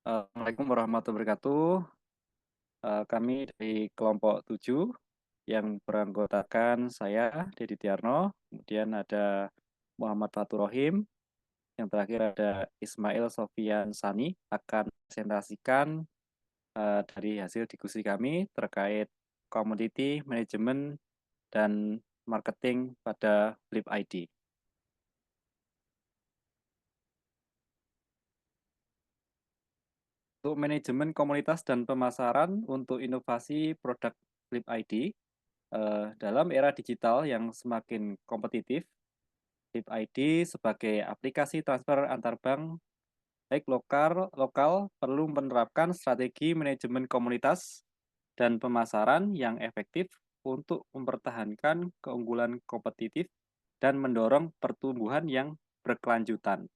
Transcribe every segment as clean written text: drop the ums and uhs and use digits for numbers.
Assalamualaikum warahmatullahi wabarakatuh. Kami dari kelompok 7 yang beranggotakan saya, Dedi Tiarno, kemudian ada Muhammad Fatur Rohim, yang terakhir ada Ismail Sofian Sani akan presentasikan dari hasil diskusi kami terkait community management dan marketing pada Flip ID. Untuk manajemen komunitas dan pemasaran untuk inovasi produk Flip ID, dalam era digital yang semakin kompetitif, Flip ID sebagai aplikasi transfer antar bank baik lokal perlu menerapkan strategi manajemen komunitas dan pemasaran yang efektif untuk mempertahankan keunggulan kompetitif dan mendorong pertumbuhan yang berkelanjutan.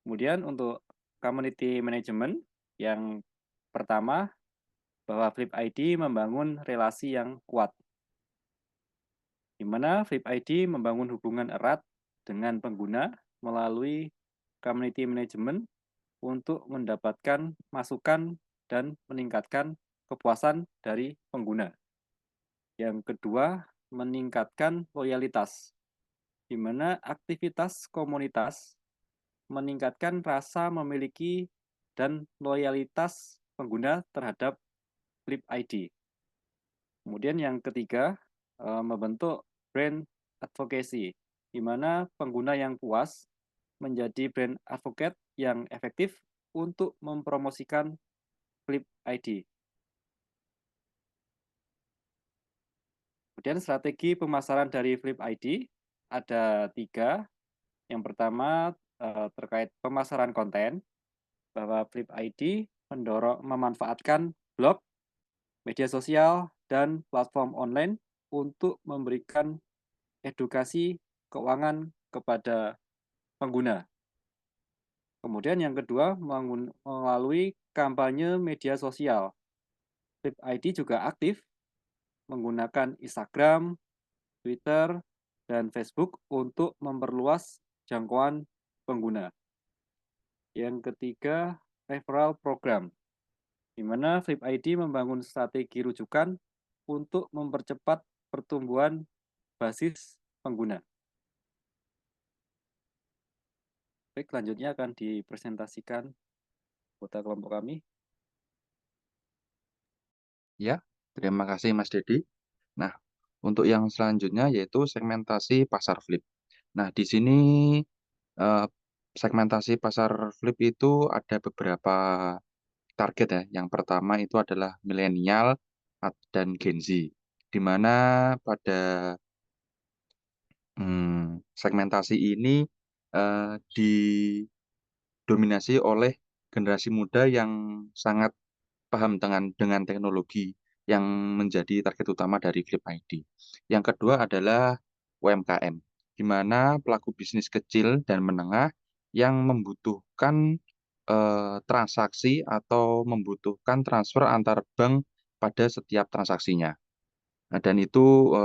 Kemudian untuk community management yang pertama, bahwa Flip ID membangun relasi yang kuat, di mana Flip ID membangun hubungan erat dengan pengguna melalui community management untuk mendapatkan masukan dan meningkatkan kepuasan dari pengguna. Yang kedua, meningkatkan loyalitas, di mana aktivitas komunitas meningkatkan rasa memiliki dan loyalitas pengguna terhadap Flip ID. Kemudian yang ketiga, membentuk brand advocacy, di mana pengguna yang puas menjadi brand advocate yang efektif untuk mempromosikan Flip ID. Kemudian strategi pemasaran dari Flip ID ada 3. Yang pertama terkait pemasaran konten, bahwa Flip ID memanfaatkan blog, media sosial, dan platform online untuk memberikan edukasi keuangan kepada pengguna. Kemudian yang kedua, melalui kampanye media sosial. Flip ID juga aktif menggunakan Instagram, Twitter, dan Facebook untuk memperluas jangkauan pengguna. Yang ketiga, referral program, di mana Flip ID membangun strategi rujukan untuk mempercepat pertumbuhan basis pengguna. Baik, selanjutnya akan dipresentasikan anggota kelompok kami. Ya, terima kasih Mas Dedi. Nah, untuk yang selanjutnya yaitu segmentasi pasar flip. Nah, di sini eh, segmentasi pasar flip itu ada beberapa target ya. Yang pertama itu adalah milenial dan Gen Z. Di mana pada segmentasi ini didominasi oleh generasi muda yang sangat paham dengan teknologi yang menjadi target utama dari Flip ID. Yang kedua adalah UMKM, di mana pelaku bisnis kecil dan menengah yang membutuhkan transaksi atau membutuhkan transfer antar bank pada setiap transaksinya. Nah, dan itu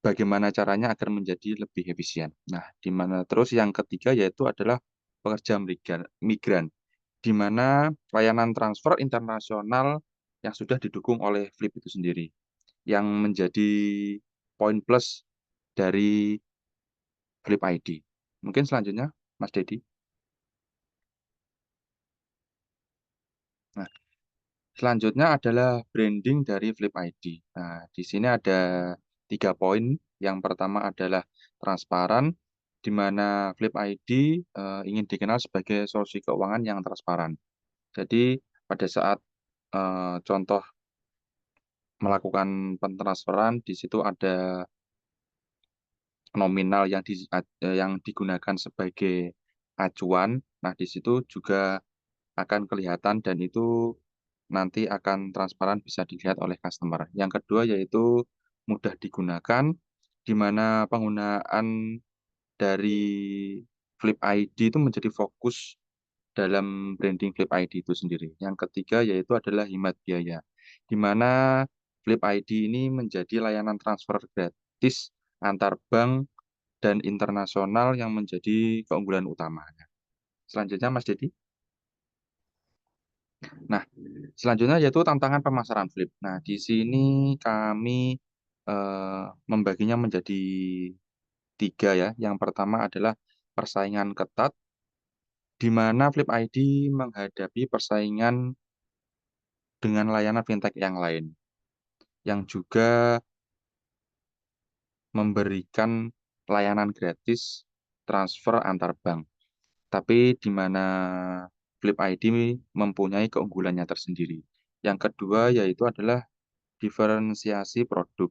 bagaimana caranya agar menjadi lebih efisien. Nah, di mana terus yang ketiga yaitu adalah pekerja migran, di mana layanan transfer internasional yang sudah didukung oleh Flip itu sendiri, yang menjadi poin plus dari Flip ID. Mungkin selanjutnya, Mas Dedi. Nah, selanjutnya adalah branding dari Flip ID. Nah, di sini ada 3 poin. Yang pertama adalah transparan, di mana Flip ID ingin dikenal sebagai solusi keuangan yang transparan. Jadi, pada saat contoh melakukan pentransferan, di situ ada nominal yang digunakan sebagai acuan. Nah, di situ juga akan kelihatan dan itu nanti akan transparan bisa dilihat oleh customer. Yang kedua yaitu mudah digunakan, di mana penggunaan dari Flip ID itu menjadi fokus dalam branding Flip ID itu sendiri. Yang ketiga yaitu adalah hemat biaya, di mana Flip ID ini menjadi layanan transfer gratis antar bank dan internasional yang menjadi keunggulan utamanya. Selanjutnya Mas Dedi. Nah, selanjutnya yaitu tantangan pemasaran Flip. Nah, di sini kami membaginya menjadi 3 ya. Yang pertama adalah persaingan ketat, di mana Flip ID menghadapi persaingan dengan layanan fintech yang lain, yang juga memberikan layanan gratis transfer antar bank. Tapi di mana Flip ID mempunyai keunggulannya tersendiri. Yang kedua yaitu adalah diferensiasi produk.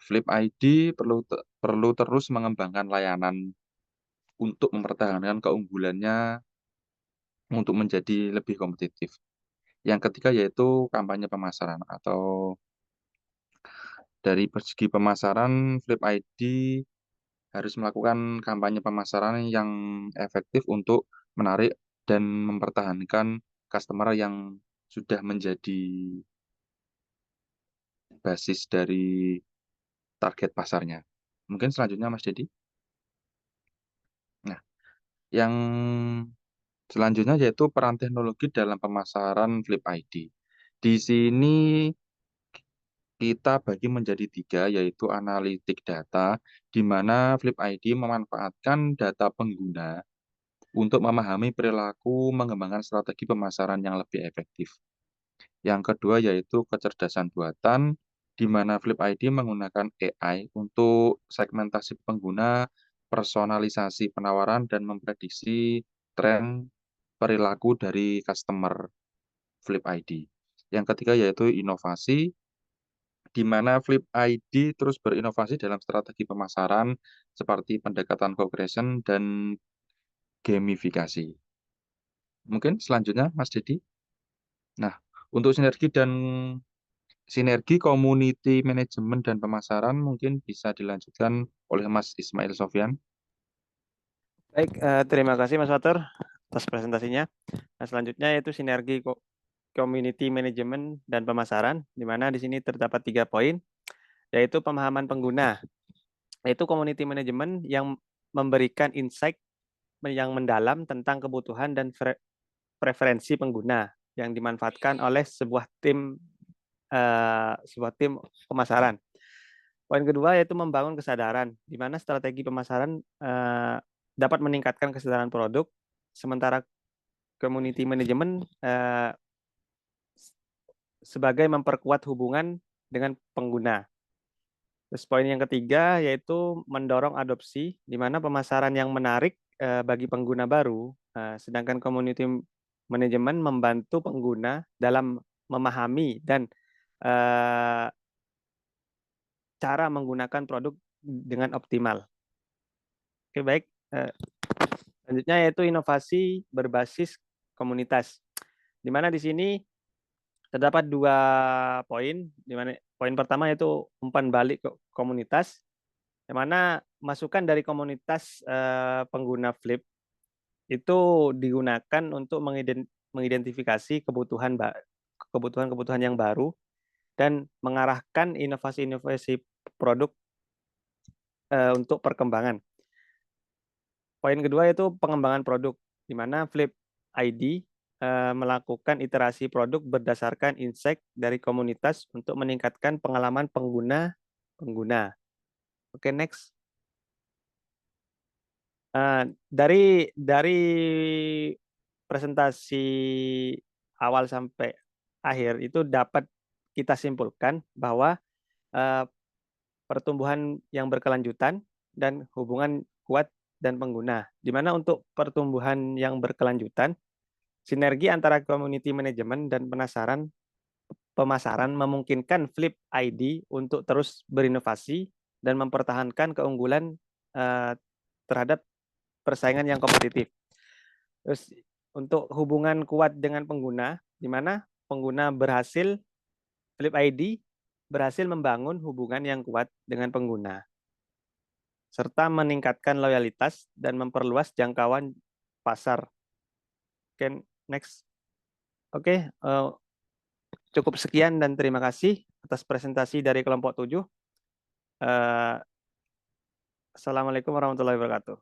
Flip ID perlu terus mengembangkan layanan untuk mempertahankan keunggulannya untuk menjadi lebih kompetitif. Yang ketiga yaitu kampanye pemasaran atau dari segi pemasaran Flip ID harus melakukan kampanye pemasaran yang efektif untuk menarik dan mempertahankan customer yang sudah menjadi basis dari target pasarnya. Mungkin selanjutnya Mas Dedi. Nah, yang selanjutnya yaitu peran teknologi dalam pemasaran Flip ID. Di sini kita bagi menjadi 3, yaitu analitik data, di mana Flip ID memanfaatkan data pengguna untuk memahami perilaku, mengembangkan strategi pemasaran yang lebih efektif. Yang kedua yaitu kecerdasan buatan, di mana Flip ID menggunakan AI untuk segmentasi pengguna, personalisasi penawaran, dan memprediksi tren perilaku dari customer Flip ID. Yang ketiga yaitu inovasi, di mana Flip ID terus berinovasi dalam strategi pemasaran seperti pendekatan co-creation dan gamifikasi. Mungkin selanjutnya Mas Dedi. Nah, untuk sinergi community management dan pemasaran mungkin bisa dilanjutkan oleh Mas Ismail Sofyan. Baik, terima kasih Mas Water atas presentasinya. Nah, selanjutnya yaitu sinergi community management dan pemasaran, di mana di sini terdapat 3 poin, yaitu pemahaman pengguna, yaitu community management yang memberikan insight yang mendalam tentang kebutuhan dan preferensi pengguna yang dimanfaatkan oleh sebuah tim pemasaran. Poin kedua yaitu membangun kesadaran, di mana strategi pemasaran dapat meningkatkan kesadaran produk, sementara community management sebagai memperkuat hubungan dengan pengguna. Terus poin yang ketiga yaitu mendorong adopsi, di mana pemasaran yang menarik bagi pengguna baru, sedangkan community management membantu pengguna dalam memahami dan cara menggunakan produk dengan optimal. Oke, baik. Selanjutnya yaitu inovasi berbasis komunitas, di mana di sini terdapat 2 poin, di mana poin pertama yaitu umpan balik ke komunitas, di mana masukan dari komunitas pengguna Flip itu digunakan untuk mengidentifikasi kebutuhan yang baru dan mengarahkan inovasi-inovasi produk untuk perkembangan. Poin kedua yaitu pengembangan produk, di mana Flip ID melakukan iterasi produk berdasarkan insight dari komunitas untuk meningkatkan pengalaman pengguna. Oke, next. Dari presentasi awal sampai akhir itu dapat kita simpulkan bahwa pertumbuhan yang berkelanjutan dan hubungan kuat dan pengguna. Di mana untuk pertumbuhan yang berkelanjutan, sinergi antara community management dan pemasaran memungkinkan Flip ID untuk terus berinovasi dan mempertahankan keunggulan terhadap persaingan yang kompetitif. Terus untuk hubungan kuat dengan pengguna, di mana pengguna Flip ID berhasil membangun hubungan yang kuat dengan pengguna, serta meningkatkan loyalitas dan memperluas jangkauan pasar. Oke, next. Oke, cukup sekian dan terima kasih atas presentasi dari kelompok 7. Assalamualaikum warahmatullahi wabarakatuh.